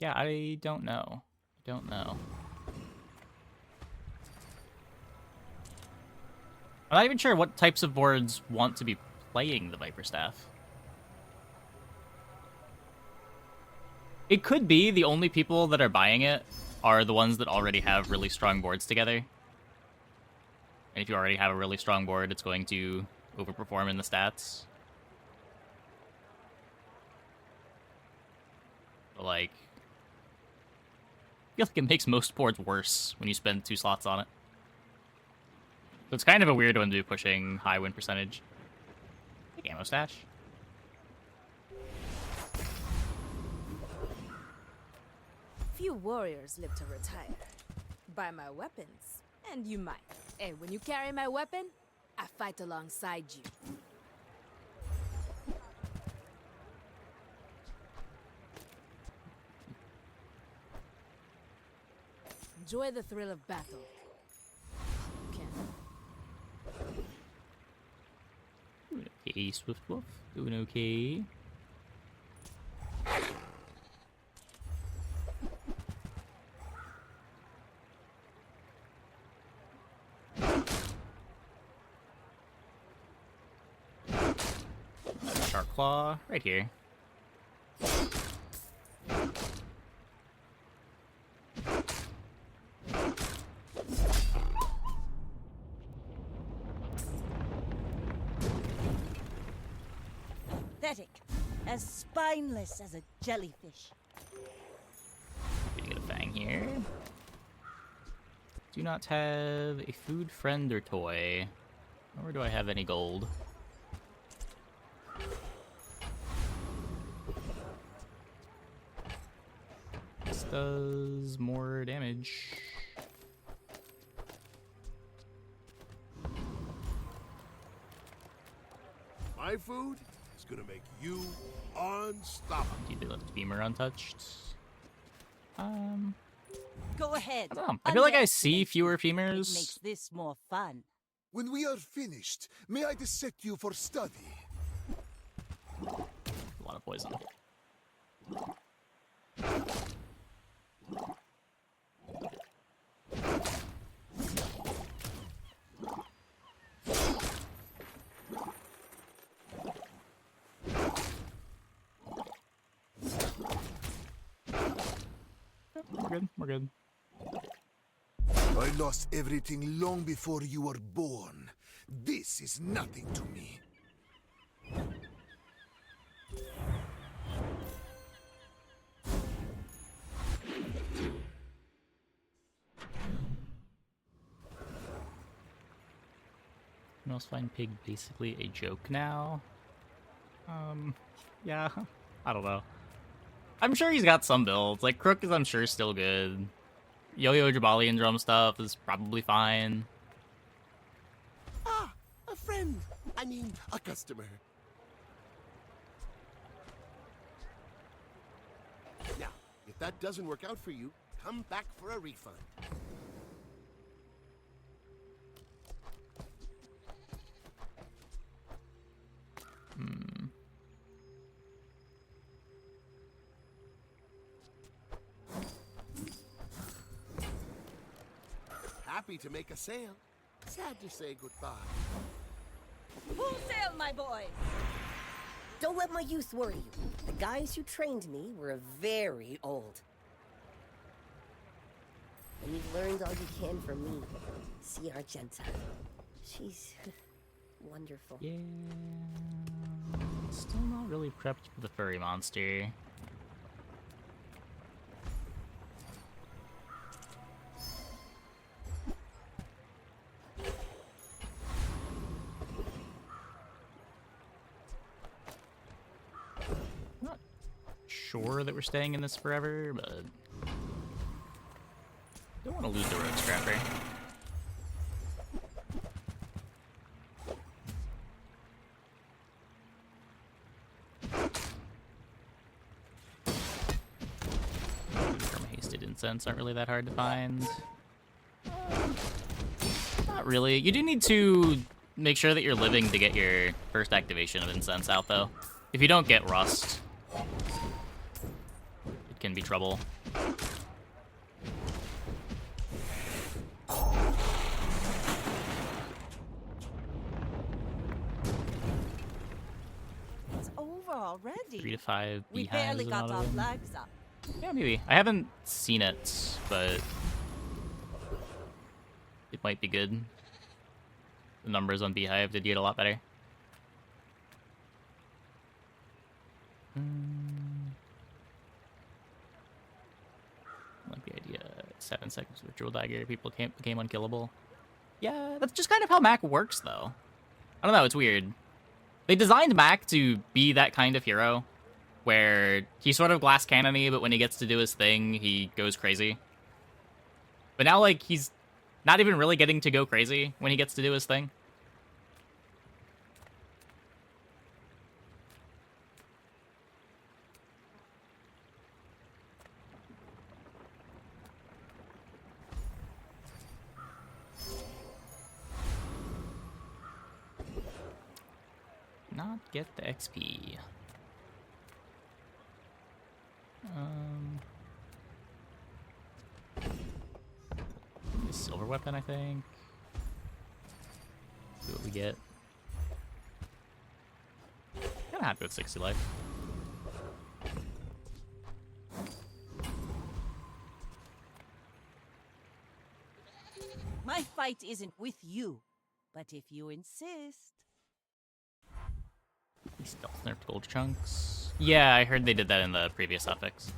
Yeah, I don't know. I don't know. I'm not even sure what types of boards want to be playing the Viper Staff. It could be the only people that are buying it are the ones that already have really strong boards together. And if you already have a really strong board, it's going to overperform in the stats. But, like, I feel like it makes most boards worse when you spend 2 slots on it. So it's kind of a weird one to be pushing high win percentage. Like ammo stash. Few warriors live to retire. Buy my weapons, and you might. Hey, when you carry my weapon, I fight alongside you. Enjoy the thrill of battle. You can. Okay, Swift Wolf. Doing okay. Shark Claw, right here. Pathetic. As spineless as a jellyfish. Gonna get a fang here. Do not have a food, friend, or toy. Nor do I have any gold. This does more damage. My food is gonna make you unstoppable. Indeed, they left Beamer untouched. Go ahead. I don't know. I feel like I see Underestimate fewer It femurs. makes this more fun. When we are finished, may I dissect you for study? A lot of poison. We're good. We're good. I lost everything long before you were born. This is nothing to me. Most find pig basically a joke now. Yeah, I don't know. I'm sure he's got some builds. Like, Crook is, I'm sure, still good. Yo-Yo Jabali and drum stuff is probably fine. Ah, a friend. I mean, a customer. Now, if that doesn't work out for you, come back for a refund. Happy to make a sale. Sad to say goodbye. Full sail, my boys! Don't let my youth worry you. The guys who trained me were very old. And you've learned all you can from me. See Argenta. She's wonderful. Yeah. Still not really prepped for the furry monster. Not sure that we're staying in this forever, but don't want to lose the road scrapper. From hasted incense aren't really that hard to find. Not really. You do need to make sure that you're living to get your first activation of incense out, though. If you don't get rust, it can be trouble. It's over already. 3 to 5 We beehives barely and got all our of them. flags up. Yeah, maybe. I haven't seen it, but it might be good. The numbers on Beehive did get a lot better. Like the idea, 7 seconds with Jewel Dagger, people became unkillable. Yeah, that's just kind of how Mac works, though. I don't know, it's weird. They designed Mac to be that kind of hero, where he's sort of glass cannon-y, but when he gets to do his thing, he goes crazy. But now, like, he's not even really getting to go crazy when he gets to do his thing. Not get the XP. Silver weapon, I think. See what we get. Kinda happy with 60 life. My fight isn't with you, but if you insist. Stealth nerfed gold chunks. Yeah, I heard they did that in the previous suffix.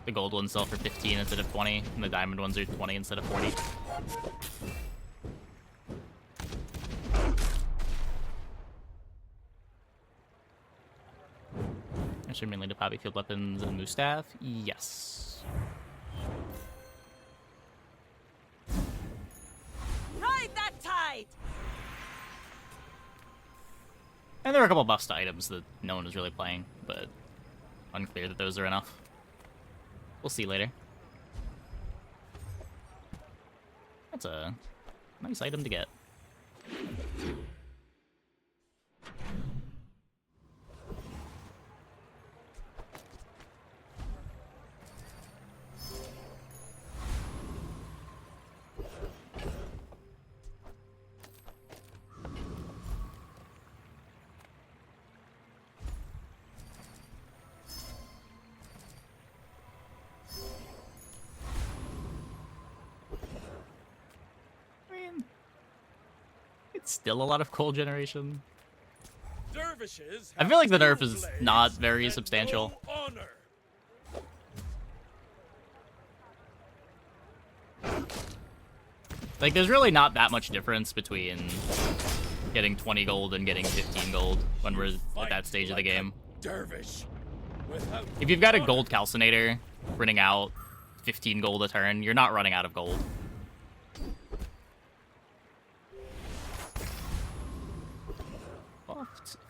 The gold ones sell for 15 instead of 20, and the diamond ones are 20 instead of 40. Actually, mainly to poppy field weapons and moose staff. Yes. Ride that tide! And there were a couple buffs to items that no one was really playing, but unclear that those are enough. We'll see later. That's a nice item to get. Still a lot of coal generation. I feel like the nerf is not very substantial. Like, there's really not that much difference between getting 20 gold and getting 15 gold when we're at that stage of the game. If you've got a gold calcinator running out 15 gold a turn, you're not running out of gold.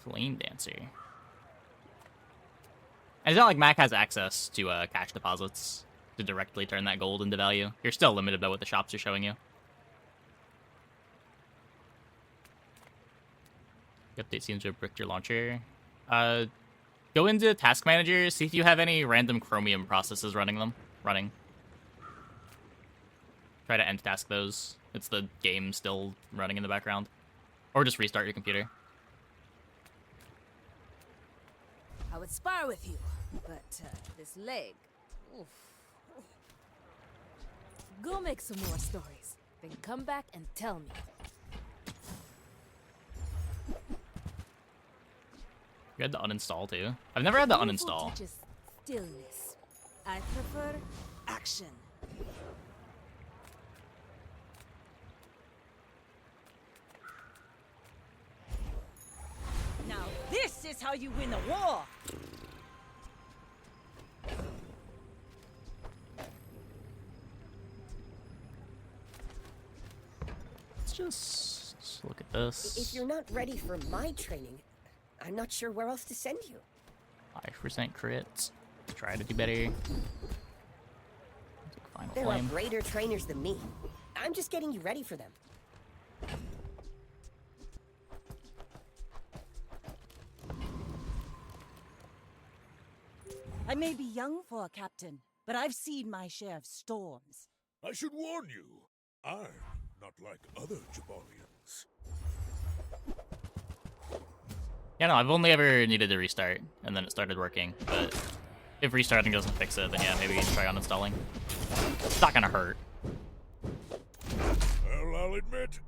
Flame Dancer. And it's not like Mac has access to cash deposits to directly turn that gold into value. You're still limited by what the shops are showing you. The update seems to have bricked your launcher. Go into Task Manager, see if you have any random Chromium processes running. Try to end task those. It's the game still running in the background. Or just restart your computer. I would spar with you, but this leg. Oof. Go make some more stories, then come back and tell me. You had to uninstall too. I've never had to Painful uninstall. teaches stillness. I prefer action. Now this is how you win a war! Let's just look at this. If you're not ready for my training, I'm not sure where else to send you. 5% crits. Try to do better. Final There flame. are greater trainers than me. I'm just getting you ready for them. I may be young for a captain, but I've seen my share of storms. I should warn you, I'm not like other Jabalians. Yeah, no, I've only ever needed to restart, and then it started working. But if restarting doesn't fix it, then yeah, maybe try uninstalling. It's not gonna hurt. Well, I'll admit,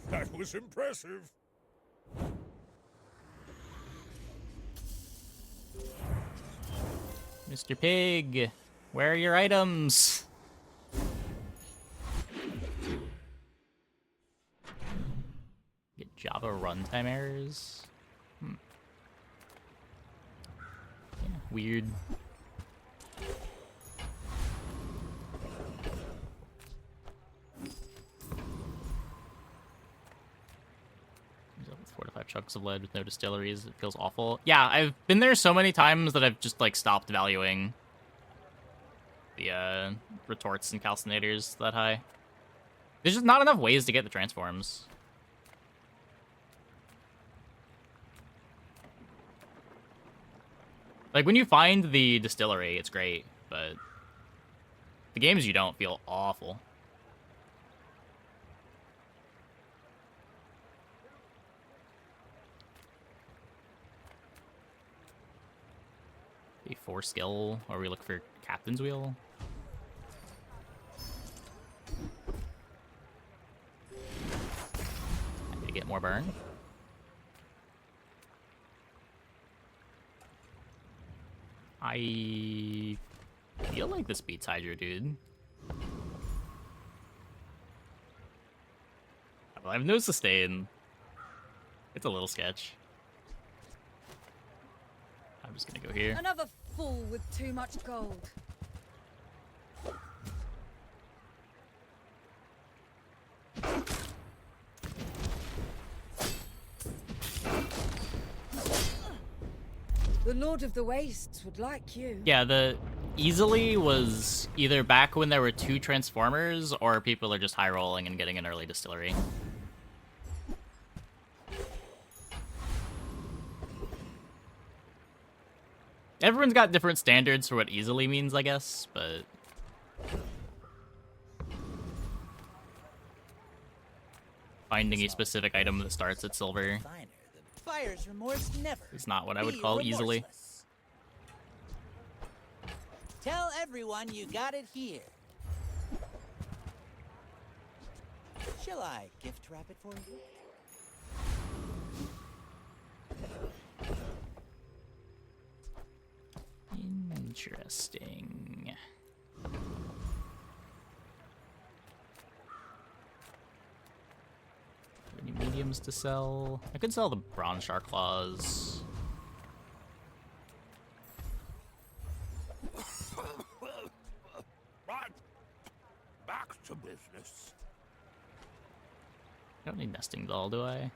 that was impressive. Mr. Pig, where are your items? Get Java runtime errors. Yeah, weird. With 4 to 5 chunks of lead with no distilleries, it feels awful. Yeah, I've been there so many times that I've just like stopped valuing the retorts and calcinators that high. There's just not enough ways to get the transforms. Like, when you find the distillery, it's great, but the games you don't feel awful. A 4 skill, or we look for Captain's Wheel. Happy to get more burn. I feel like this beats Hydro, dude. I have no sustain. It's a little sketch. I'm just gonna go here. Another fool with too much gold. The Lord of the Wastes would like you. Yeah, the easily was either back when there were 2 transformers, or people are just high rolling and getting an early distillery. Everyone's got different standards for what easily means, I guess, but finding a specific item that starts at silver Finer than fire's remorse never. is not what I would Be call easily. remorseless. Tell everyone you got it here. Shall I gift wrap it for you? Interesting. Any mediums to sell? I could sell the bronze shark claws. Right. Back to business. I don't need nesting doll, do I?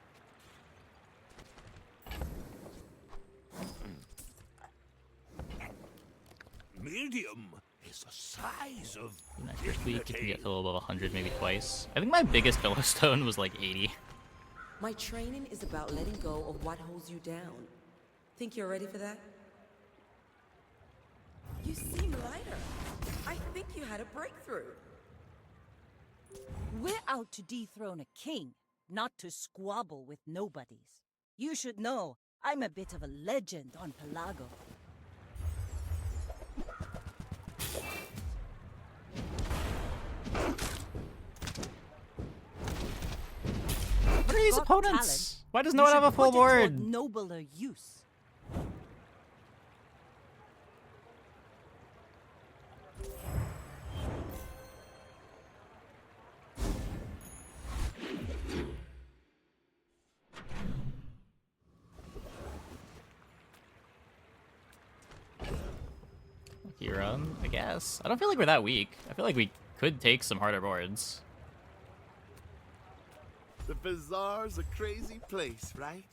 Medium is the size of Next first week, you can dignity. get fill above 100, maybe twice. I think my biggest Philistone was like 80. My training is about letting go of what holds you down. Think you're ready for that? You seem lighter. I think you had a breakthrough. We're out to dethrone a king, not to squabble with nobodies. You should know, I'm a bit of a legend on Pelago. What are these Got opponents? talent. Why does You no one should have a full put it toward board? nobler use. Hero, I guess. I don't feel like we're that weak. I feel like we could take some harder boards. The bazaar's a crazy place, right?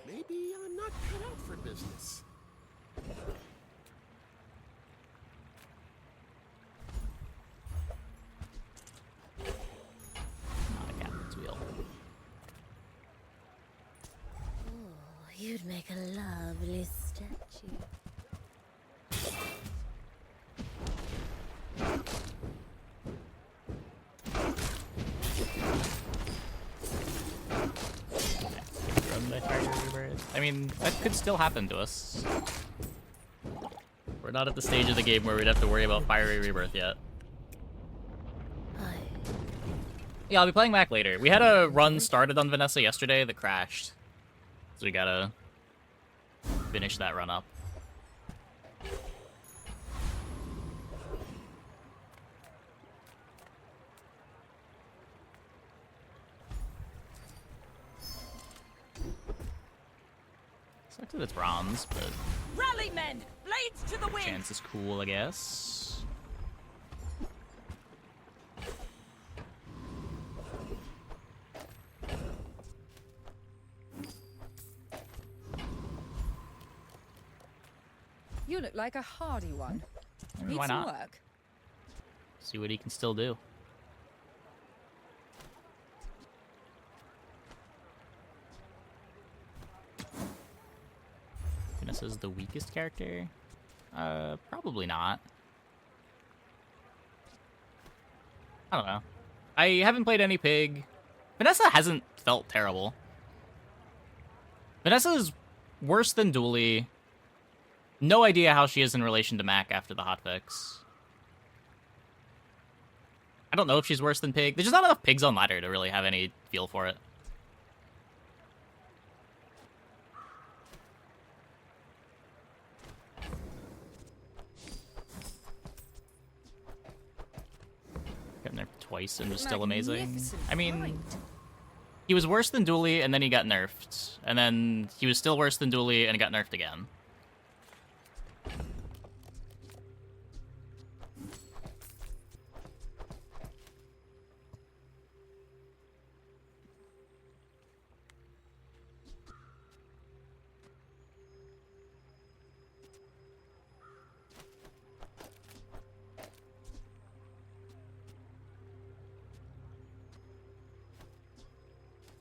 Maybe I'm not cut out for business. make a lovely statue. Run by fiery rebirth. I mean, that could still happen to us. We're not at the stage of the game where we'd have to worry about fiery rebirth yet. Yeah, I'll be playing back later. We had a run started on Vanessa yesterday that crashed. So we gotta finish that run up. Sucks that it's bronze, but Rally, men! Blades to the wind! chance is cool, I guess. You look like a hardy one. I mean, Need why some not? work. See what he can still do. Vanessa's the weakest character? Probably not. I don't know. I haven't played any pig. Vanessa hasn't felt terrible. Vanessa is worse than Dooley. No idea how she is in relation to Mac after the hotfix. I don't know if she's worse than Pig. There's just not enough pigs on ladder to really have any feel for it. Got nerfed twice and was still amazing. Magnificent I mean, fight. he was worse than Dooley and then he got nerfed. And then he was still worse than Dooley and he got nerfed again.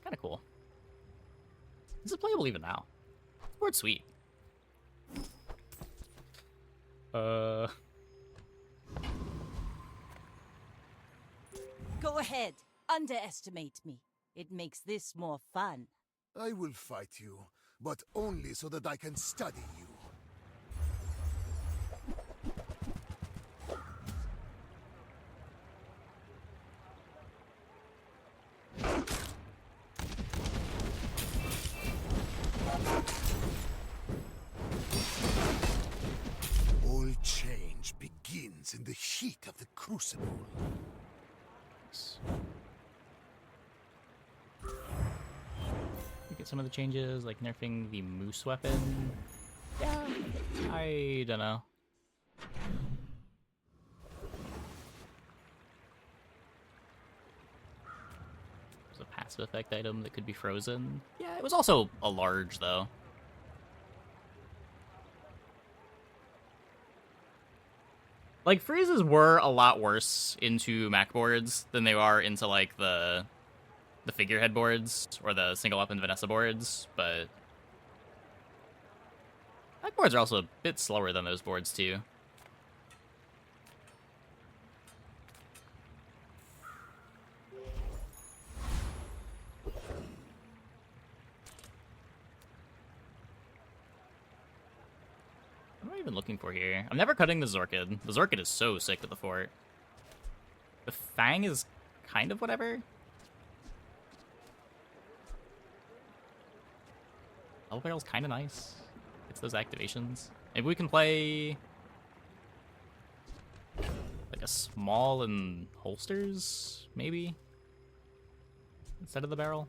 Kind of cool. This is playable even now. The board's sweet. Go ahead. Underestimate me. It makes this more fun. I will fight you, but only so that I can study you. All change begins in the heat of the crucible. Look at some of the changes, like nerfing the moose weapon. Yeah, I don't know. There's a passive effect item that could be frozen. Yeah, it was also a large, though. Like, freezes were a lot worse into Mac boards than they are into, like, the figurehead boards or the single weapon Vanessa boards, but Mac boards are also a bit slower than those boards, too. What am I even looking for here? I'm never cutting the Zorkid. The Zorkid is so sick with the fort. The Fang is kind of whatever. Double Barrel's kind of nice. It's those activations. Maybe we can play like a small and holsters, maybe, instead of the barrel.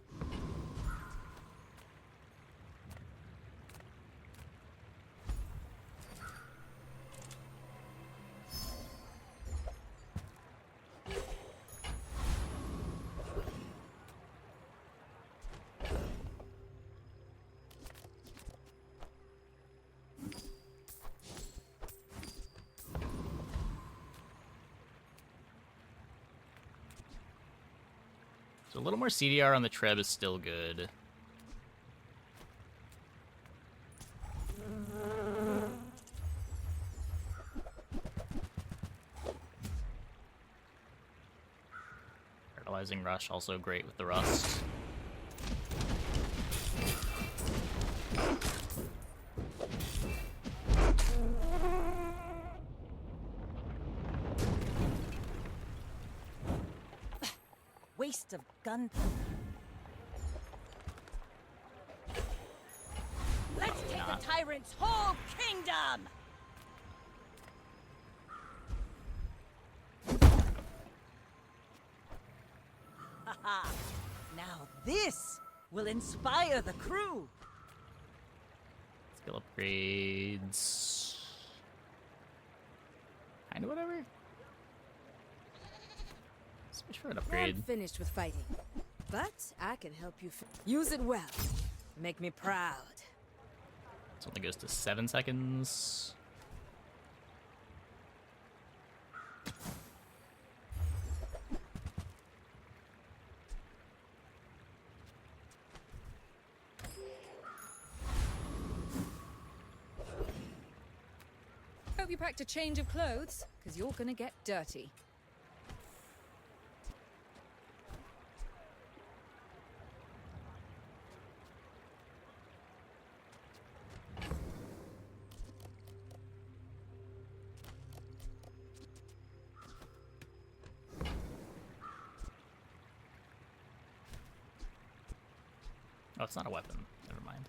So a little more CDR on the Treb is still good. Paralyzing Rush, also great with the Rust. Waste of gun. Let's take the tyrant's whole kingdom! Haha! Now this will inspire the crew! Skill upgrades. Kinda whatever. Switch for an upgrade. I'm finished with fighting, but I can help you use it well. Make me proud. This only goes to 7 seconds. Hope you packed a change of clothes, because you're gonna get dirty. Oh, it's not a weapon. Never mind.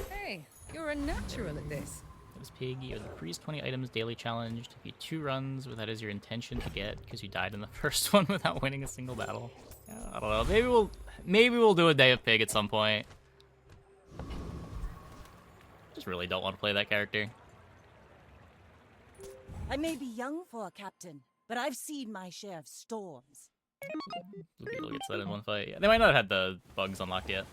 Hey, you're a natural at this. That Pig, you have the freeze 20 items daily challenge. Took you 2 runs with that as your intention to get, because you died in the first one without winning a single battle. Yeah, I don't know. Maybe we'll do a day of Pig at some point. Just really don't want to play that character. I may be young for a captain, but I've seen my share of storms. Lugiel gets that in one fight. Yeah, they might not have had the bugs unlocked yet.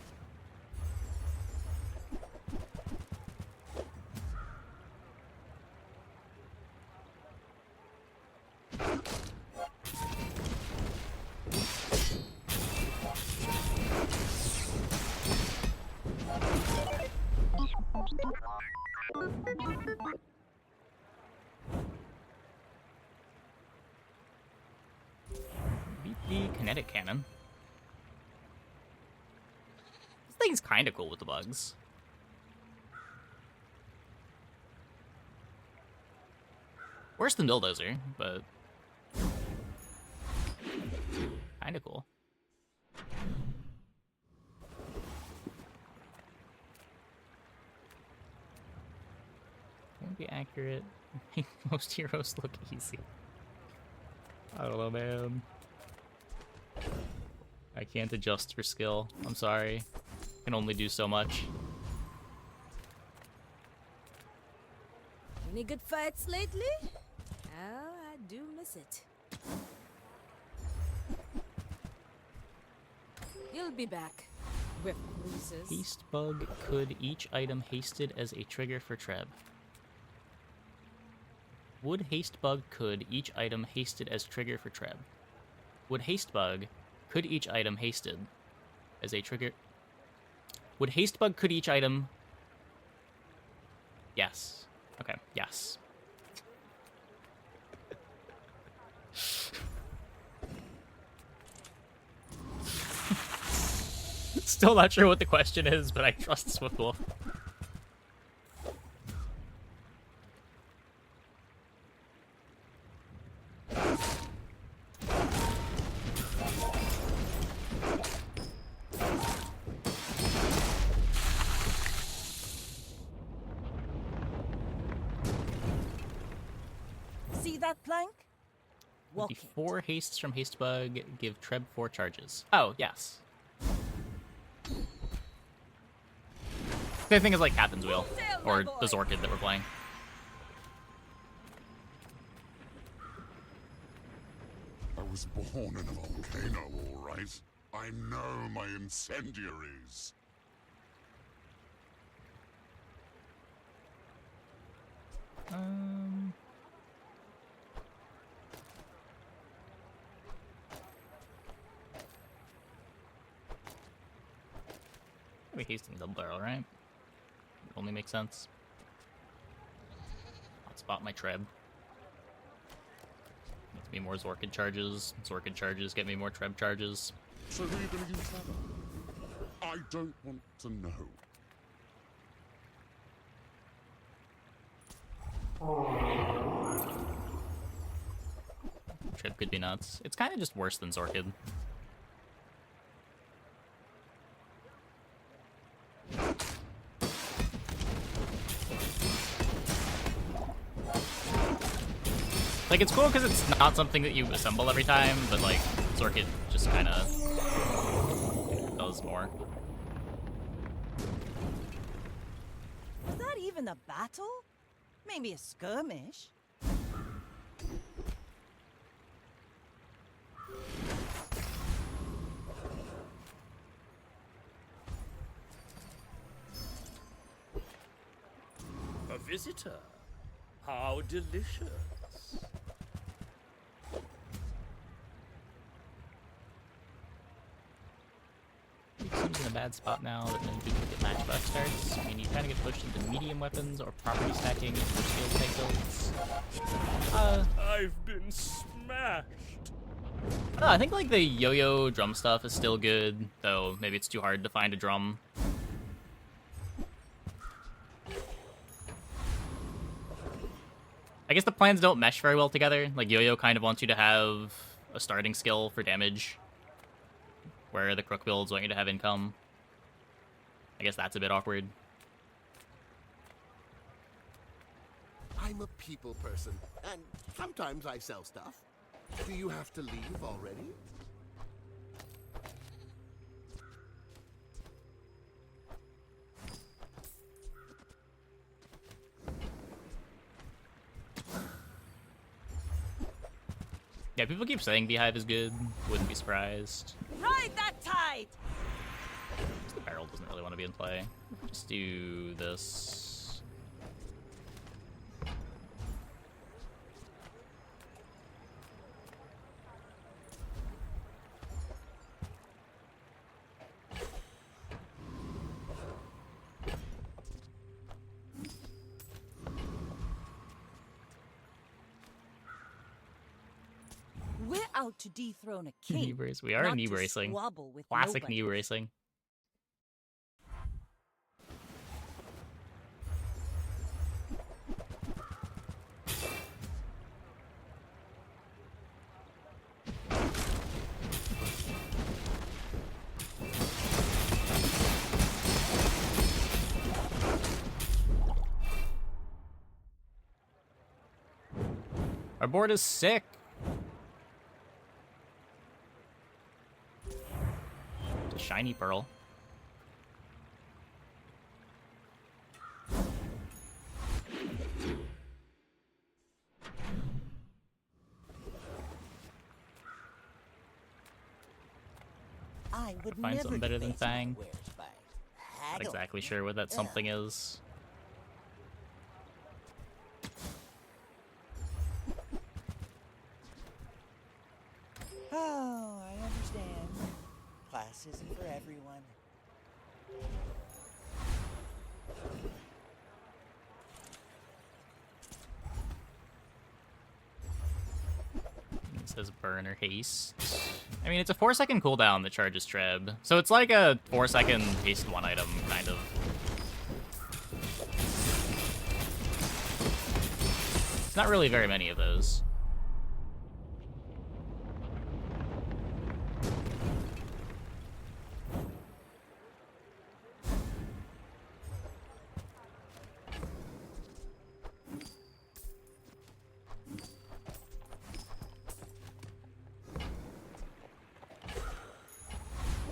Beat the kinetic cannon. This thing's kind of cool with the bugs. Worse than Bulldozer, but kind of cool. Won't be accurate. Make most heroes look easy. I don't know, man. I can't adjust for skill. I'm sorry. I can only do so much. Any good fights lately? Oh, I do miss it. You'll be back with bruises. Haste bug could each item hasted as a trigger for Treb. Would haste bug could each item hasted as trigger for Treb. Would haste bug could each item hasted as a trigger. Would haste bug could each item. Yes. Okay, yes. Still not sure what the question is, but I trust Swiftwolf. See that plank? Walk The it. 4 hastes from Hastebug give Treb 4 charges. Oh, yes. The thing is like Captain's Wheel, or the Zorkid that we're playing. I was born in a volcano, all right. I know my incendiaries. Maybe Hastings double barrel, right? Only makes sense. I'll spot my Treb. Gets me more Zorkid charges. Zorkid charges get me more Treb charges. So who are you going to use that on? I don't want to know. Treb could be nuts. It's kind of just worse than Zorkid. Like, it's cool because it's not something that you assemble every time, but, like, Zorkid just kind of does more. Was that even a battle? Maybe a skirmish? A visitor? How delicious. Seems in a bad spot now that no duplicate matchbox starts. I mean, you kind of get pushed into medium weapons or property stacking for shield tank builds. I've been smashed. I think like the yo-yo drum stuff is still good, though maybe it's too hard to find a drum. I guess the plans don't mesh very well together. Like, yo-yo kind of wants you to have a starting skill for damage, where the crook builds want you to have income. I guess that's a bit awkward. I'm a people person, and sometimes I sell stuff. Do you have to leave already? Yeah, people keep saying Beehive is good. Wouldn't be surprised. Ride that tide! The barrel doesn't really want to be in play. Just do this. We're out to dethrone a king. Knee brace. We are not knee to bracing. squabble with Classic nobody. knee bracing. Our board is sick. It's a shiny pearl. I would Find never something better than debase my Fang. wares by Not haggling. exactly sure what that something is. Oh, I understand. Class isn't for everyone. It says burn or haste. I mean, it's a 4-second cooldown that charges Treb. So it's like a 4-second haste one item, kind of. It's not really very many of those.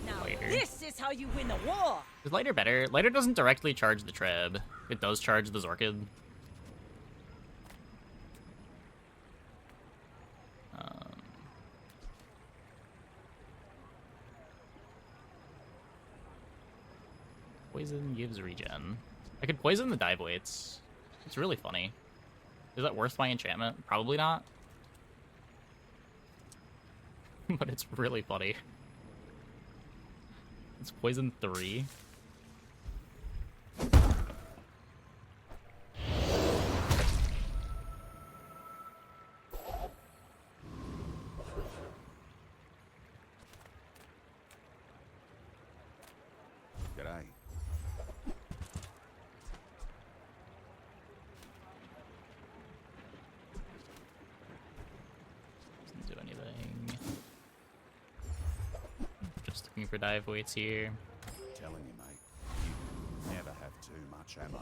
Now Later. this is how you win a war. Is Lighter better? Lighter doesn't directly charge the Treb. It does charge the Zorkid. Poison gives regen. I could poison the dive weights. It's really funny. Is that worth my enchantment? Probably not. But it's really funny. It's poison 3. Looking for dive weights here. Telling you, mate, you never have too much ammo.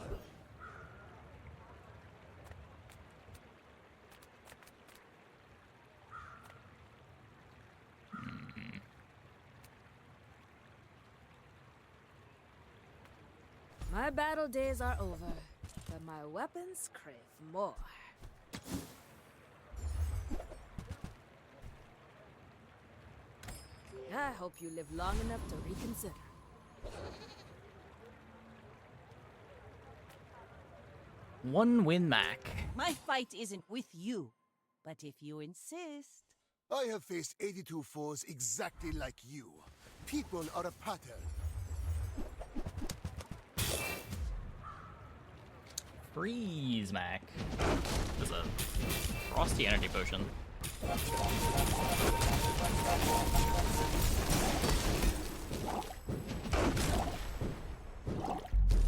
My battle days are over, but my weapons crave more. I hope you live long enough to reconsider. One win, Mac. My fight isn't with you, but if you insist. I have faced 82 foes exactly like you. People are a pattern. Freeze, Mac. There's a frosty energy potion.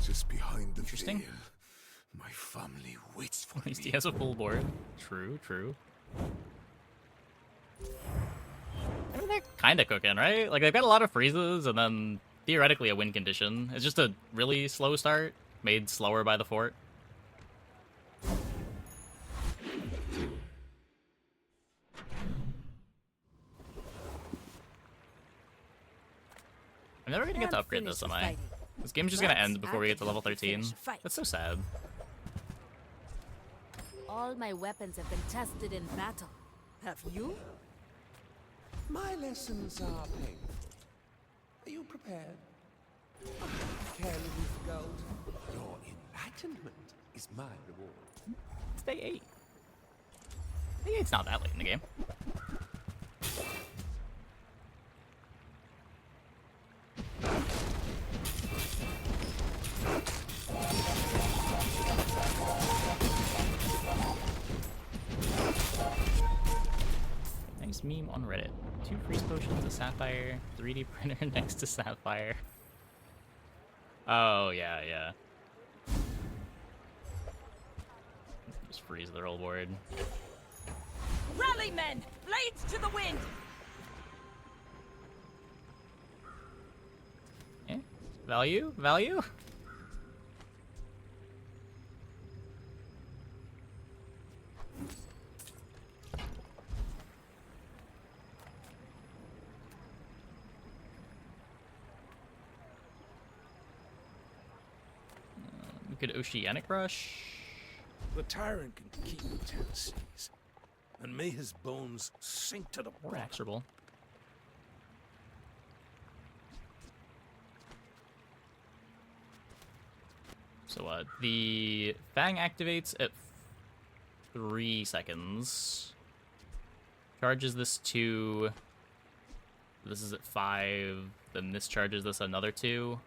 Just behind the Interesting. veil, my family waits for At least me. he has a full board. True, true. I mean, they're kind of cooking, right? Like, they've got a lot of freezes, and then theoretically a win condition. It's just a really slow start, made slower by the fort. I'm never gonna get to upgrade this, am I? This game's just gonna end before we get to level 13. That's so sad. All my weapons have been tested in battle. Have you? My lessons are painful. Are you prepared? Care with gold. Your enlightenment is my reward. It's day 8. Day 8's not that late in the game. Nice meme on Reddit. 2 freeze potions, a sapphire, 3D printer next to sapphire. Oh, yeah, yeah. Just freeze their whole board. Rally, men! Blades to the wind! Eh? Value? Value? We could Oceanic Rush. The tyrant can keep the 10 seas, and may his bones sink to the Or bottom. Axerball. So the Fang activates at 3 seconds. Charges this 2. This is at 5. Then this charges this another 2.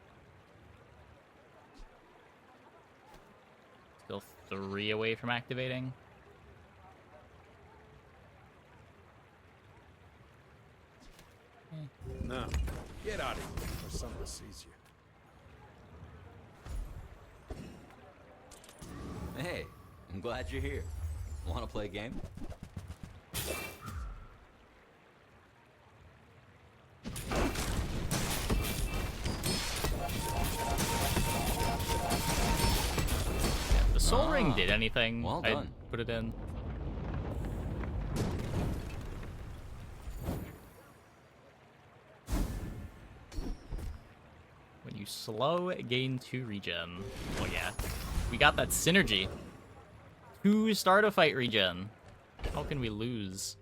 Still 3 away from activating. Now, get out of here before someone sees you. Hey, I'm glad you're here. Want to play a game? If the Soul Ring did anything, well I'd done. put it in. When you slow, gain 2 regen. Oh yeah, we got that synergy. 2 start a fight regen. How can we lose?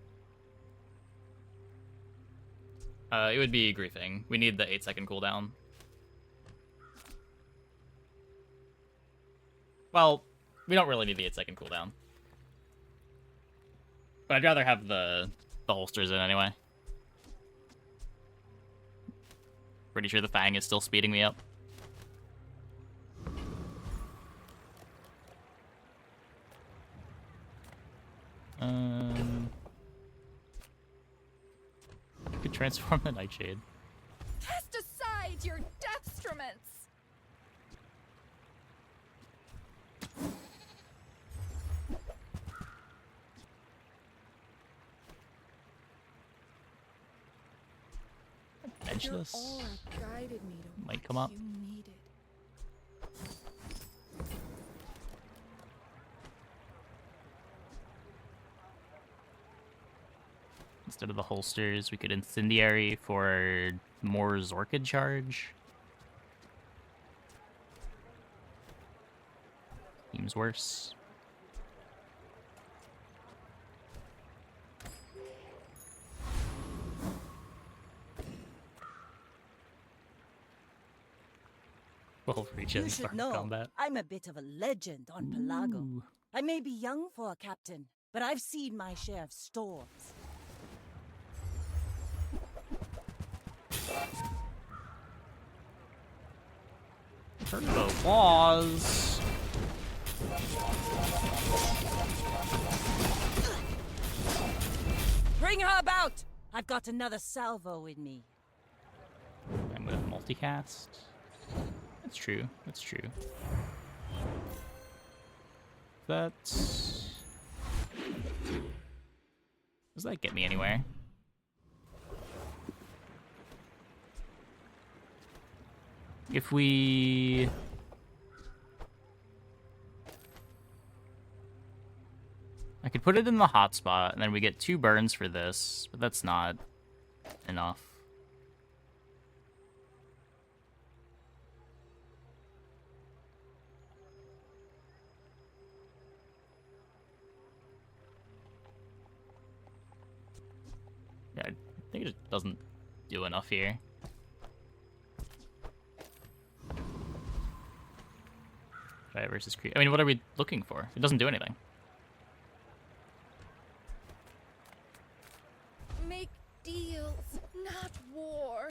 It would be griefing. We need the 8-second cooldown. Well, we don't really need the 8-second cooldown. But I'd rather have the holsters in anyway. Pretty sure the Fang is still speeding me up. Could transform the Nightshade. Cast aside your deathstruments! bench Your this. aura guided me to Might what come up. you needed. Instead of the holsters, we could incendiary for more Zorkid charge. Seems worse. Well, reach You in should for know, combat. I'm a bit of a legend on Pelago. I may be young for a captain, but I've seen my share of storms. For the laws. Bring her about! I've got another salvo in me. I'm gonna multicast. That's true. That's true. That's... Does that get me anywhere? If we... I could put it in the hotspot, and then we get 2 burns for this, but that's not enough. Yeah, I think it just doesn't do enough here. Try versus creep. I mean, what are we looking for? It doesn't do anything. Make deals, not war.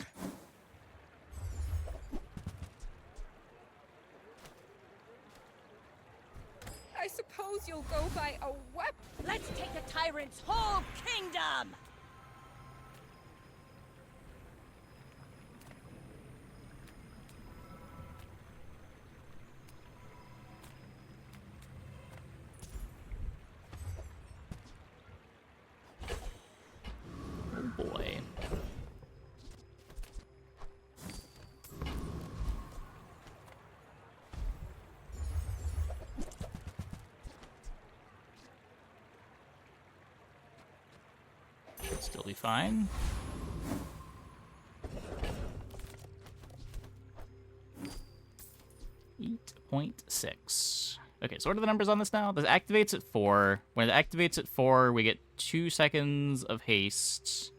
I suppose you'll go by a weapon. Let's take a tyrant's whole kingdom! Oh boy. Still be fine. .6. Okay, so what are the numbers on this now? This activates at 4. When it activates at 4, we get 2 seconds of haste.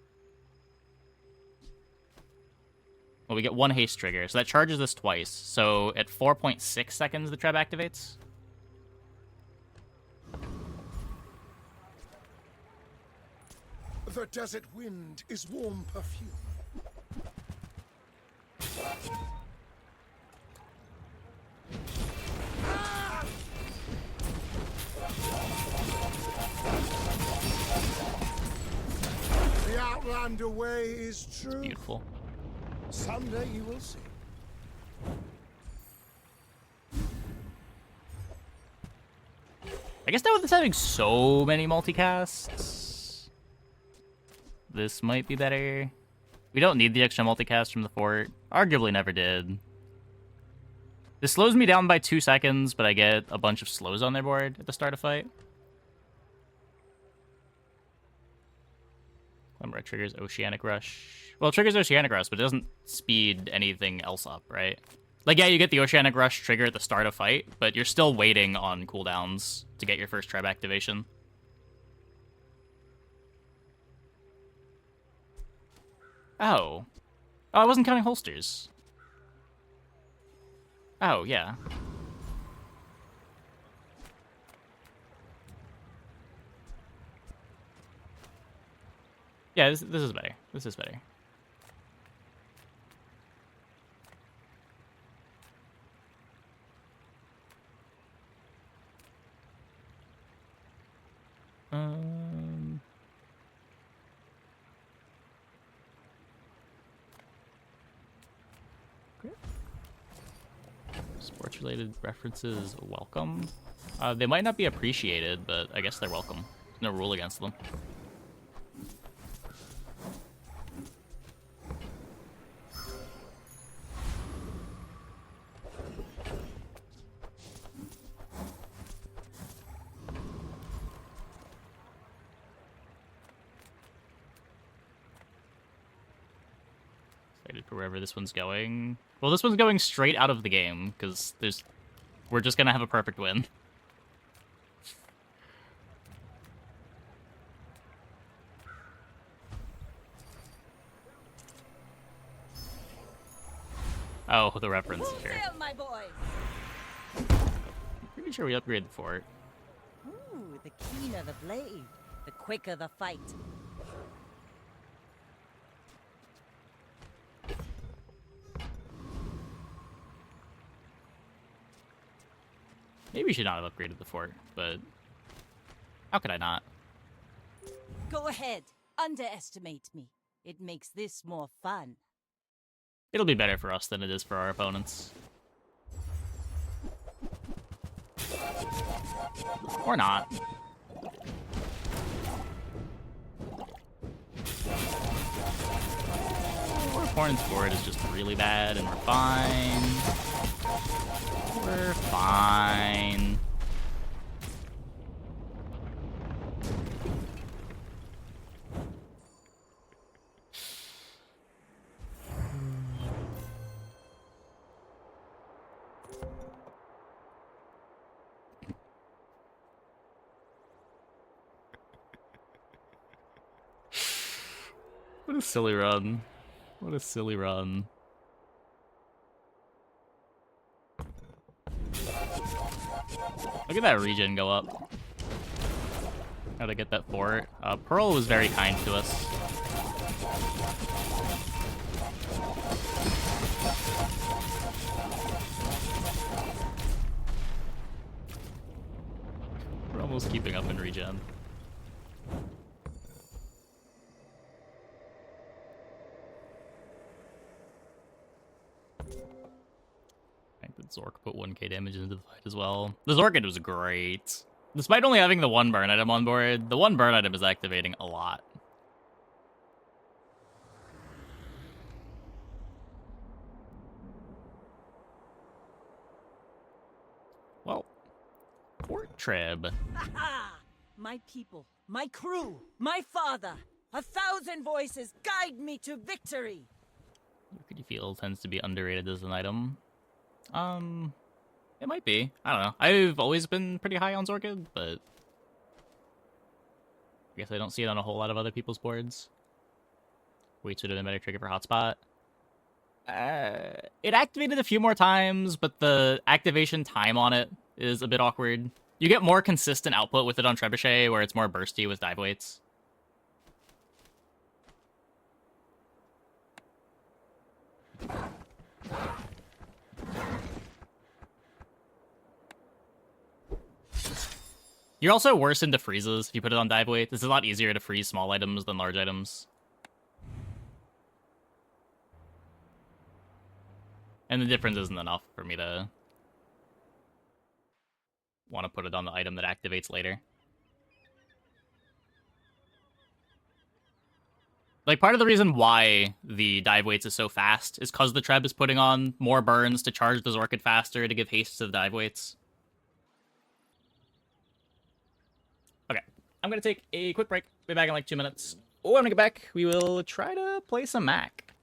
Well, we get 1 haste trigger, so that charges this twice. So at 4.6 seconds, the trap activates. The desert wind is warm perfume. The Outlander way is true. Beautiful. Someday you will see. I guess now with this having so many multicasts, this might be better. We don't need the extra multicast from the fort. Arguably never did. This slows me down by 2 seconds, but I get a bunch of slows on their board at the start of fight. Remember, it triggers Oceanic Rush. Well, it triggers Oceanic Rush, but it doesn't speed anything else up, right? Like, yeah, you get the Oceanic Rush trigger at the start of fight, but you're still waiting on cooldowns to get your first tribe activation. Oh. Oh, I wasn't counting holsters. Oh, yeah. Yeah, this is better. This is better. Great. Sports-related references welcome. They might not be appreciated, but I guess they're welcome. There's no rule against them. Excited for wherever this one's going. Well, this one's going straight out of the game, because we're just gonna have a perfect win. Oh, the reference here. My boy. Pretty sure we upgraded the fort. Ooh, the keener the blade, the quicker the fight. Maybe we should not have upgraded the fort, but how could I not? Go ahead, underestimate me. It makes this more fun. It'll be better for us than it is for our opponents. Or not. Our opponent's board is just really bad, and we're fine. We're fine. What a silly run. What a silly run. Look at that regen go up. How to get that fort. Pearl was very kind to us. We're almost keeping up in regen. I think that Zork put 1k damage into the fight as well. The Zork was great. Despite only having the one burn item on board, the one burn item is activating a lot. Well, Fort Treb. My people, my crew, my father. 1,000 voices guide me to victory. Could you feel tends to be underrated as an item? It might be. I don't know. I've always been pretty high on Zorkid, but I guess I don't see it on a whole lot of other people's boards. Wait, should have been a better trigger for Hotspot. It activated a few more times, but the activation time on it is a bit awkward. You get more consistent output with it on Trebuchet, where it's more bursty with dive weights. You're also worse into freezes if you put it on dive weight. It's a lot easier to freeze small items than large items. And the difference isn't enough for me to want to put it on the item that activates later. Like, part of the reason why the dive weights is so fast is because the Treb is putting on more burns to charge the Zorkid faster to give haste to the dive weights. Okay, I'm going to take a quick break. Be back in like 2 minutes. When we get back, we will try to play some Mac.